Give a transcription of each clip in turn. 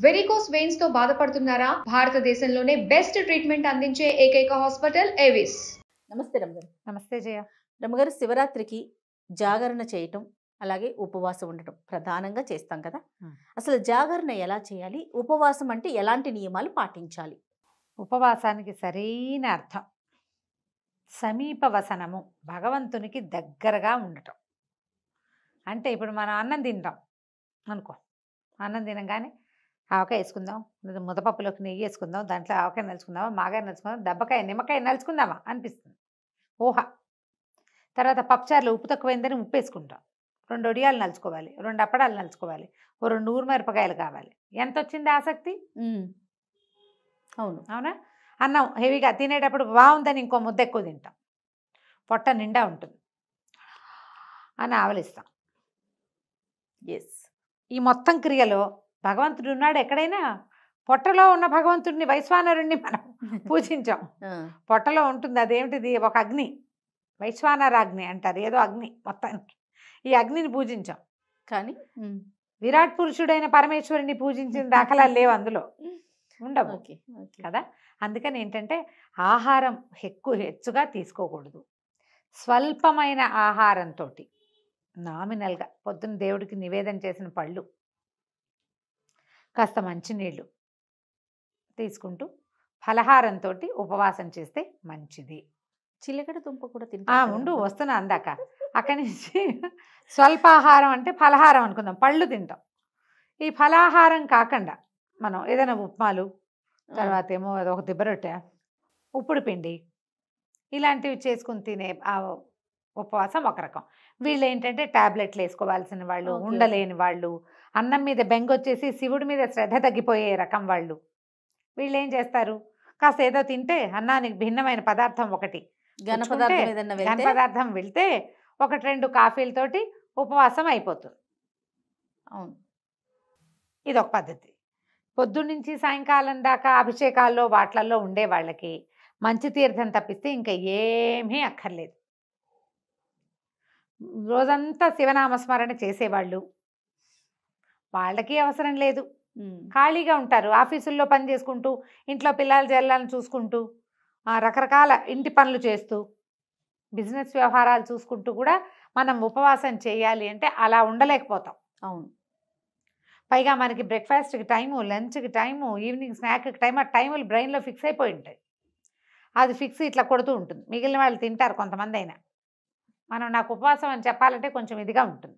Varicose veins తో బాధపడుతున్నారా? భారతదేశంలోనే బెస్ట్ ట్రీట్మెంట్ అందించే ఏకైక హాస్పిటల్ ఏవిస్. నమస్తే రమగారు. నమస్తే జయ. రమగారు, శివరాత్రికి జాగరణ చేయటం అలాగే ఉపవాసం ఉండటం ప్రధానంగా చేస్తాం కదా. అసలు జాగరణ ఎలా చేయాలి, ఉపవాసం అంటే ఎలాంటి నియమాలు పాటించాలి? ఉపవాసానికి సరైన అర్థం సమీప వసనము, భగవంతునికి దగ్గరగా ఉండటం. అంటే ఇప్పుడు మనం అన్నం తింటాం అనుకో, అన్నం తినగానే ఆవకాయ వేసుకుందాం, లేదా ముద్దపప్పులోకి నెయ్యి వేసుకుందాం, దాంట్లో ఆవకాయ నలుచుకుందామా, మాగాయ నలుచుకుందాం, దెబ్బకాయ నిమ్మకాయ నలుచుకుందామా అనిపిస్తుంది ఊహ. తర్వాత పప్పుచారులో ఉప్పు తక్కువైందని ఉప్పు వేసుకుంటాం, 2 వడియాలు నలుచుకోవాలి, 2 అప్పడాలు నలుచుకోవాలి, ఓ 2 ఊరుమిరపకాయలు కావాలి. ఎంత వచ్చింది ఆసక్తి? అవును, అవునా? అన్నం హెవీగా తినేటప్పుడు బాగుందని ఇంకో ముద్ద ఎక్కువ తింటాం, పొట్ట నిండా ఉంటుంది అని ఆవలిస్తాం. ఎస్. ఈ మొత్తం క్రియలో భగవంతుడు ఉన్నాడు ఎక్కడైనా. పొట్టలో ఉన్న భగవంతుడిని, వైశ్వానరుణ్ణి మనం పూజించాం. పొట్టలో ఉంటుంది, అదేమిటిది, ఒక అగ్ని, వైశ్వానరాగ్ని అంటారు, ఏదో అగ్ని. మొత్తానికి ఈ అగ్నిని పూజించాం. కానీ విరాట్ పురుషుడైన పరమేశ్వరుని పూజించిన దాఖలాలు లేవు, అందులో ఉండవు కదా. అందుకని ఏంటంటే ఆహారం హెచ్చుగా తీసుకోకూడదు. స్వల్పమైన ఆహారంతో, నామినల్గా పొద్దున్న దేవుడికి నివేదన చేసిన పళ్ళు, కాస్త మంచినీళ్ళు తీసుకుంటూ ఫలహారంతో ఉపవాసం చేస్తే మంచిది. చిలకడ దుంప కూడా ఉండు, వస్తున్నా అందాక. అక్కడి నుంచి స్వల్పాహారం అంటే ఫలహారం అనుకుందాం, పళ్ళు తింటాం. ఈ ఫలాహారం కాకుండా మనం ఏదైనా ఉప్మాలు, తర్వాత ఏమో ఒక దిబ్బరొట్టె, ఉప్పుడు పిండి, ఇలాంటివి చేసుకుని తినే ఆ ఉపవాసం ఒక రకం. వీళ్ళు ఏంటంటే ట్యాబ్లెట్లు వేసుకోవాల్సిన వాళ్ళు, ఉండలేని వాళ్ళు, అన్నం మీద బెంగొచ్చేసి శివుడి మీద శ్రద్ధ తగ్గిపోయే రకం వాళ్ళు. వీళ్ళు ఏం చేస్తారు, కాస్త ఏదో తింటే అన్నానికి భిన్నమైన పదార్థం ఒకటి, ఘన పదార్థం వెళ్తే 1-2 కాఫీలతోటి ఉపవాసం అయిపోతుంది. అవును, ఇదొక పద్ధతి. పొద్దున్నుంచి సాయంకాలం దాకా అభిషేకాల్లో వాట్లల్లో ఉండే వాళ్ళకి మంచి తీర్థం తప్పిస్తే ఇంకా ఏమీ అక్కర్లేదు. రోజంతా శివనామస్మరణ చేసేవాళ్ళు, వాళ్ళకి అవసరం లేదు. ఖాళీగా ఉంటారు, ఆఫీసుల్లో పని చేసుకుంటూ, ఇంట్లో పిల్లల జల్లాలను చూసుకుంటూ, రకరకాల ఇంటి పనులు చేస్తూ, బిజినెస్ వ్యవహారాలు చూసుకుంటూ కూడా మనం ఉపవాసం చేయాలి అంటే అలా ఉండలేకపోతాం. అవును. పైగా మనకి బ్రేక్ఫాస్ట్కి టైము, లంచ్కి టైము, ఈవినింగ్ స్నాక్కి టైం, ఆ టైములు బ్రెయిన్లో ఫిక్స్ అయిపోయి ఉంటాయి. అది ఫిక్స్ ఇట్లా కొడుతూ ఉంటుంది. మిగిలిన వాళ్ళు తింటారు కొంతమంది అయినా. మనం నాకు ఉపవాసం అని చెప్పాలంటే కొంచెం ఇదిగా ఉంటుంది.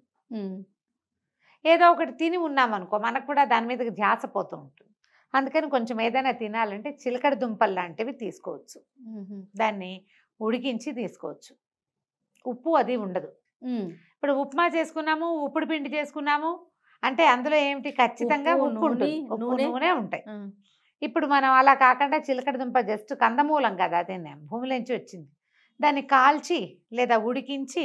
ఏదో ఒకటి తిని ఉన్నామనుకో, మనకు కూడా దాని మీదకి ధ్యాస పోతూ ఉంటుంది. అందుకని కొంచెం ఏదైనా తినాలంటే చిలకడ దుంపలు లాంటివి తీసుకోవచ్చు, దాన్ని ఉడికించి తీసుకోవచ్చు. ఉప్పు అది ఉండదు. ఇప్పుడు ఉప్మా చేసుకున్నాము, ఉప్పుడు పిండి చేసుకున్నాము అంటే అందులో ఏమిటి, ఖచ్చితంగా ఉప్పు ఉంటుంది, నూనె ఉంటాయి. ఇప్పుడు మనం అలా కాకుండా చిలకడ దుంప జస్ట్ కందమూలం కదా, అదే భూమిలోంచి వచ్చింది, దాన్ని కాల్చి లేదా ఉడికించి,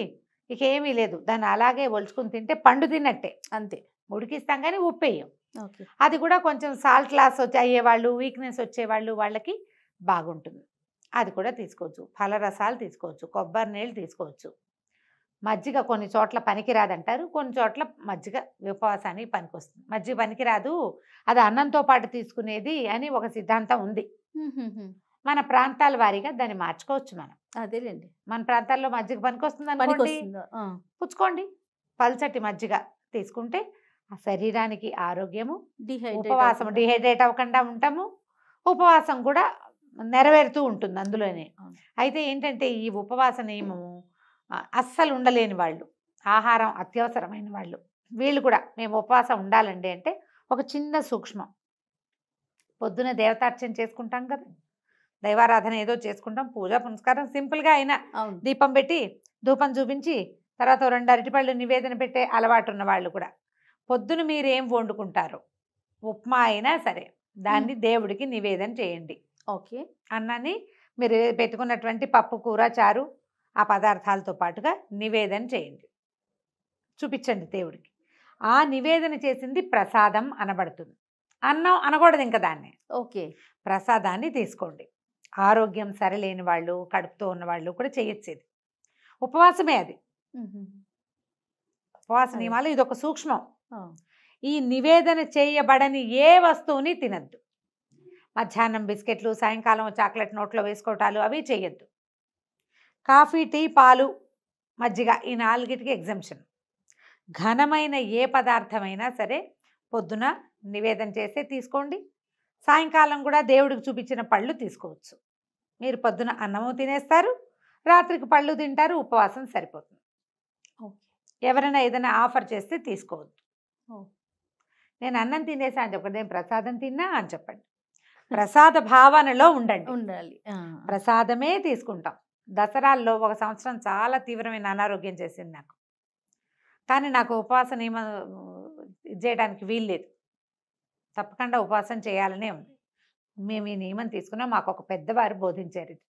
ఇక ఏమీ లేదు, దాన్ని అలాగే ఒలుచుకుని తింటే పండు తిన్నట్టే, అంతే. ఉడికిస్తాం కానీ ఉప్పు వేయం. అది కూడా కొంచెం సాల్ట్ లాస్ అయ్యేవాళ్ళు, వీక్నెస్ వచ్చేవాళ్ళు, వాళ్ళకి బాగుంటుంది. అది కూడా తీసుకోవచ్చు. ఫలరసాలు తీసుకోవచ్చు, కొబ్బరి నీళ్ళు తీసుకోవచ్చు. మజ్జిగ కొన్ని చోట్ల పనికిరాదంటారు, కొన్ని చోట్ల మజ్జిగ ఉపవాసానికి పనికొస్తుంది. మజ్జిగ పనికిరాదు, అది అన్నంతో పాటు తీసుకునేది అని ఒక సిద్ధాంతం ఉంది. మన ప్రాంతాల వారీగా దాన్ని మార్చుకోవచ్చు మనం. అదేలేండి, మన ప్రాంతాల్లో మజ్జిగ పనికొస్తుంది అనుకోండి, పుచ్చుకోండి. పల్చటి మజ్జిగ తీసుకుంటే ఆ శరీరానికి ఆరోగ్యము, ఉపవాసం డిహైడ్రేట్ అవ్వకుండా ఉంటాము, ఉపవాసం కూడా నెరవేరుతూ ఉంటుంది అందులోనే. అయితే ఏంటంటే ఈ ఉపవాస నియమము అస్సలు ఉండలేని వాళ్ళు, ఆహారం అత్యవసరమైన వాళ్ళు, వీళ్ళు కూడా మేము ఉపవాసం ఉండాలండి అంటే ఒక చిన్న సూక్ష్మం. పొద్దున దేవతార్చన చేసుకుంటాం కదా, దైవారాధన ఏదో చేసుకుంటాం, పూజ పునస్కారం సింపుల్గా అయినా దీపం పెట్టి ధూపం చూపించి తర్వాత 2 అరటిపళ్ళు నివేదన పెట్టే అలవాటు ఉన్న వాళ్ళు కూడా పొద్దున మీరు ఏం వండుకుంటారు, ఉప్మా అయినా సరే దాన్ని దేవుడికి నివేదన చేయండి. ఓకే. అన్నాన్ని మీరు పెట్టుకున్నటువంటి పప్పు, కూర, చారు, ఆ పదార్థాలతో పాటుగా నివేదన చేయండి, చూపించండి దేవుడికి. ఆ నివేదన చేసింది ప్రసాదం అనబడుతుంది, అన్నం అనకూడదు ఇంకా దాన్ని. ఓకే. ప్రసాదాన్ని తీసుకోండి. ఆరోగ్యం సరిలేని వాళ్ళు, కడుపుతో ఉన్న వాళ్ళు కూడా చేయొచ్చేది ఉపవాసమే. అది ఉపవాస నియమాలు, ఇది ఒక సూక్ష్మం. ఈ నివేదన చేయబడని ఏ వస్తువుని తినద్దు. మధ్యాహ్నం బిస్కెట్లు, సాయంకాలం చాక్లెట్ నోట్లో వేసుకోవటాలు అవి చేయొద్దు. కాఫీ, టీ, పాలు, మజ్జిగ ఈ 4టికి ఎగ్జంప్షన్. ఘనమైన ఏ పదార్థమైనా సరే పొద్దున నివేదన చేస్తే తీసుకోండి. సాయంకాలం కూడా దేవుడికి చూపించిన పళ్ళు తీసుకోవచ్చు. మీరు పొద్దున అన్నము తినేస్తారు, రాత్రికి పళ్ళు తింటారు, ఉపవాసం సరిపోతుంది. ఎవరైనా ఏదైనా ఆఫర్ చేస్తే తీసుకోవద్దు. నేను అన్నం తినేసా అని చెప్పండి, నేను ప్రసాదం తిన్నా అని చెప్పండి. ప్రసాద భావనలో ఉండాలి. ప్రసాదమే తీసుకుంటాం. దసరాల్లో ఒక సంవత్సరం చాలా తీవ్రమైన అనారోగ్యం చేసింది నాకు. కానీ నాకు ఉపవాస నియమం చేయడానికి వీల్లేదు. తప్పకుండా ఉపవాసం చేయాలనే ఉంది. మేము ఈ నియమం తీసుకున్నాం. మాకు ఒక పెద్దవారు బోధించారు ఇది.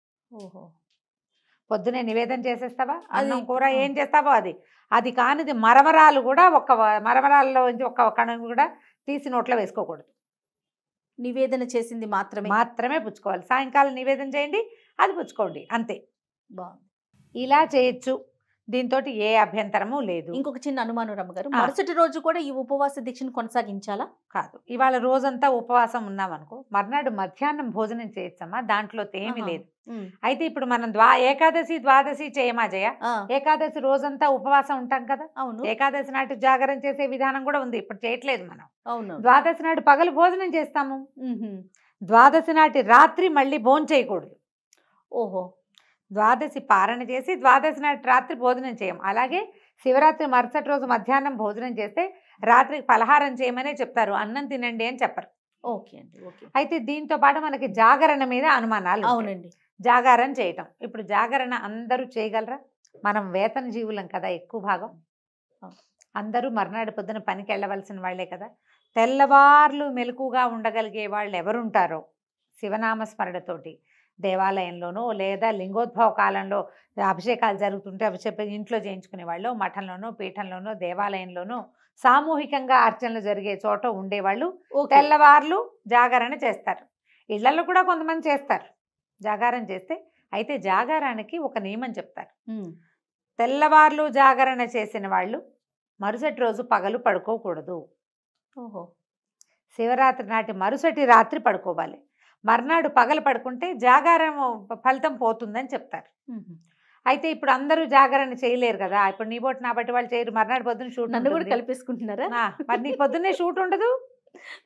పొద్దునే నివేదన చేసేస్తావా, అన్నం కూర ఏం చేస్తావో అది కానిది మరమరాలు కూడా మరమరాల్లో ఒక కణం కూడా తీసి నోట్లో వేసుకోకూడదు. నివేదన చేసింది మాత్రమే పుచ్చుకోవాలి. సాయంకాలం నివేదన చేయండి, అది పుచ్చుకోండి, అంతే. బాగుంది. ఇలా చేయొచ్చు. దీంతో ఏ అభ్యంతరము లేదు. ఇంకొక చిన్న అనుమానం రమ్మగారు, మరుసటి రోజు కూడా ఈ ఉపవాస దీక్షను కొనసాగించాలా? కాదు, ఇవాళ రోజంతా ఉపవాసం ఉన్నామనుకో, మర్నాడు మధ్యాహ్నం భోజనం చేయొచ్చమ్మా, దాంట్లో ఏమీ లేదు. అయితే ఇప్పుడు మనం ఏకాదశి, ద్వాదశి చేయమా జయ? ఏకాదశి రోజంతా ఉపవాసం ఉంటాం కదా. అవును. ఏకాదశి నాటి జాగరణ చేసే విధానం కూడా ఉంది, ఇప్పుడు చేయట్లేదు మనం. అవును. ద్వాదశి నాటి పగలు భోజనం చేస్తాము. ద్వాదశి నాటి రాత్రి మళ్ళీ భోజనం చేయకూడదు. ఓహో. ద్వాదశి పారణ చేసి ద్వాదశి నాటి రాత్రి భోజనం చేయం. అలాగే శివరాత్రి మరుసటి రోజు మధ్యాహ్నం భోజనం చేస్తే రాత్రికి పలహారం చేయమనే చెప్తారు, అన్నం తినండి అని చెప్పరు. ఓకే అండి. ఓకే. అయితే దీంతో పాటు మనకి జాగరణ మీద అనుమానాలు. అవునండి. జాగారం చేయటం, ఇప్పుడు జాగరణ అందరూ చేయగలరా? మనం వేతన జీవులం కదా, ఎక్కువ భాగం అందరూ మర్నాడు పొద్దున పనికి వెళ్ళవలసిన వాళ్లే కదా. తెల్లవార్లు మెలకుగా ఉండగలిగే వాళ్ళు ఎవరుంటారో శివనామస్మరణతోటి దేవాలయంలోనో లేదా లింగోద్భవ కాలంలో అభిషేకాలు జరుగుతుంటే అభిషేకం ఇంట్లో చేయించుకునే వాళ్ళు, మఠంలోనో పీఠంలోనో దేవాలయంలోనో సామూహికంగా అర్చనలు జరిగే చోట ఉండేవాళ్ళు తెల్లవార్లు జాగరణ చేస్తారు. ఇళ్లలో కూడా కొంతమంది చేస్తారు జాగారం చేస్తే. అయితే జాగారానికి ఒక నియమం చెప్తారు. తెల్లవార్లు జాగరణ చేసిన వాళ్ళు మరుసటి రోజు పగలు పడుకోకూడదు. ఓహో. శివరాత్రి నాటి మరుసటి రాత్రి పడుకోవాలి. మర్నాడు పగలు పడుకుంటే జాగారం ఫలితం పోతుందని చెప్తారు. అయితే ఇప్పుడు అందరూ జాగరణ చేయలేరు కదా. ఇప్పుడు నీ బోటి నా బట్టి వాళ్ళు చేయరు. మర్నాడు పొద్దున్న షూట్. నన్ను కూడా కలిపేసుకుంటున్నారా? మరి నీ పొద్దున్నే షూట్ ఉండదు.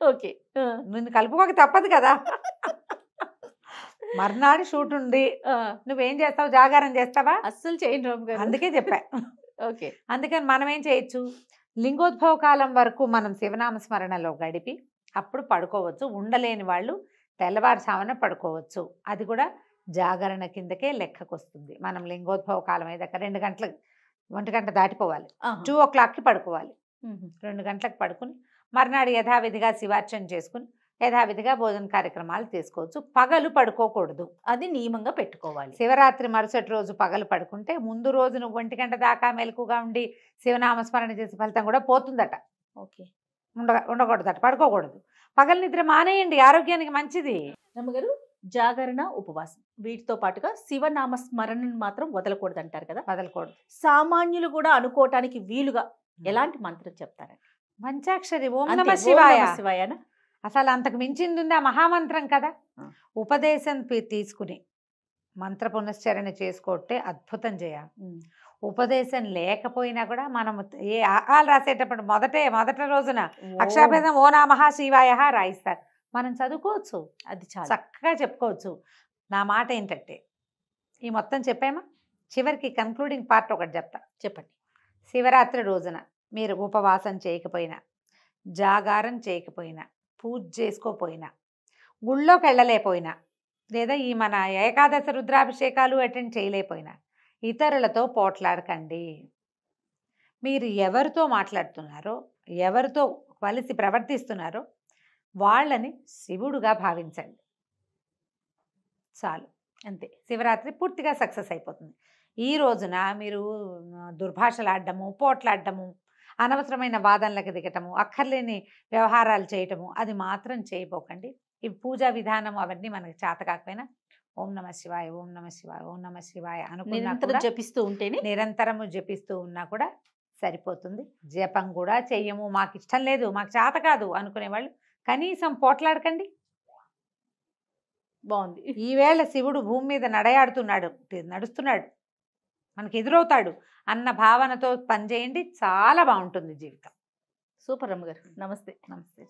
ఓకే. నిన్ను కలుపుకోక తప్పదు కదా. మర్నాడు షూట్ ఉంది, నువ్వేం చేస్తావు? జాగారం చేస్తావా? అస్సలు చేయను రాము గారు. అందుకే చెప్పా. ఓకే. అందుకని మనం ఏం చేయొచ్చు, లింగోద్భవ కాలం వరకు మనం శివనామ స్మరణలో గడిపి అప్పుడు పడుకోవచ్చు. ఉండలేని వాళ్ళు తెల్లవారుజామున పడుకోవచ్చు. అది కూడా జాగరణ కిందకే లెక్కకు వస్తుంది. మనం లింగోద్భవ కాలం అయ్యాక 2 గంటలకు 1 గంట దాటిపోవాలి. 2 o'clockకి పడుకోవాలి. 2 గంటలకు పడుకుని మర్నాడు యథావిధిగా శివార్చన చేసుకుని యథావిధిగా భోజన కార్యక్రమాలు చేసుకోవచ్చు. పగలు పడుకోకూడదు, అది నియమంగా పెట్టుకోవాలి. శివరాత్రి మరుసటి రోజు పగలు పడుకుంటే ముందు రోజు నువ్వు 1 గంట దాకా మెలకుగా ఉండి శివనామస్మరణ చేసే ఫలితం కూడా పోతుందట. ఓకే. ఉండకూడదట, పడుకోకూడదు. పగలు నిద్ర మానేయండి, ఆరోగ్యానికి మంచిది. రమ్మగారు, జాగరణ, ఉపవాసం వీటితో పాటుగా శివనామ స్మరణను మాత్రం వదలకూడదు అంటారు కదా. వదలకూడదు. సామాన్యులు కూడా అనుకోవటానికి వీలుగా ఎలాంటి మంత్రం చెప్తారండి? పంచాక్షరి ఓం నమః శివాయ. శివాయన అసలు అంతకు మించింది ఉంది, ఆ మహామంత్రం కదా. ఉపదేశం తీసుకుని మంత్ర పునశ్చరణ చేసుకోవటే అద్భుతం చేయాలి. ఉపదేశం లేకపోయినా కూడా మనం ఏ ఆలు రాసేటప్పుడు మొదట రోజున అక్షరాభేదం ఓ నమః శివాయ రాయిస్తారు. మనం చదువుకోవచ్చు, అది చాలా చక్కగా చెప్పుకోవచ్చు. నా మాట ఏంటంటే ఈ మొత్తం చెప్పామా, చివరికి కన్క్లూడింగ్ పార్ట్ ఒకటి చెప్తా. చెప్పండి. శివరాత్రి రోజున మీరు ఉపవాసం చేయకపోయినా, జాగారం చేయకపోయినా, పూజ చేసుకోపోయినా, గుళ్ళోకి వెళ్ళలేకపోయినా, లేదా ఈ మన ఏకాదశి రుద్రాభిషేకాలు అటెండ్ చేయలేకపోయినా ఇతరులతో పోట్లాడకండి. మీరు ఎవరితో మాట్లాడుతున్నారో, ఎవరితో కలిసి ప్రవర్తిస్తున్నారో వాళ్ళని శివుడుగా భావించండి. చాలు, అంతే. శివరాత్రి పూర్తిగా సక్సెస్ అయిపోతుంది. ఈ రోజున మీరు దుర్భాషలాడడము, పోట్లాడడము, అనవసరమైన వాదనలకు దిగటము, అక్కర్లేని వ్యవహారాలు చేయటము అది మాత్రం చేయబోకండి. ఈ పూజా విధానం అవన్నీ మనకి చేత కాకపోయినా ఓం నమ శివాయ, ఓం నమ శివాయ, ఓం నమ శివాయ అనుకున్నా జపిస్తూ ఉంటేనే, నిరంతరము జపిస్తూ ఉన్నా కూడా సరిపోతుంది. జపం కూడా చెయ్యము, మాకు ఇష్టం లేదు, మాకు చేత కాదు అనుకునేవాళ్ళు కనీసం పోట్లాడకండి. బాగుంది. ఈవేళ శివుడు భూమి మీద నడుస్తున్నాడు, మనకి ఎదురవుతాడు అన్న భావనతో పనిచేయండి, చాలా బాగుంటుంది జీవితం. సూపర్ రమ్మగారు. నమస్తే. నమస్తే.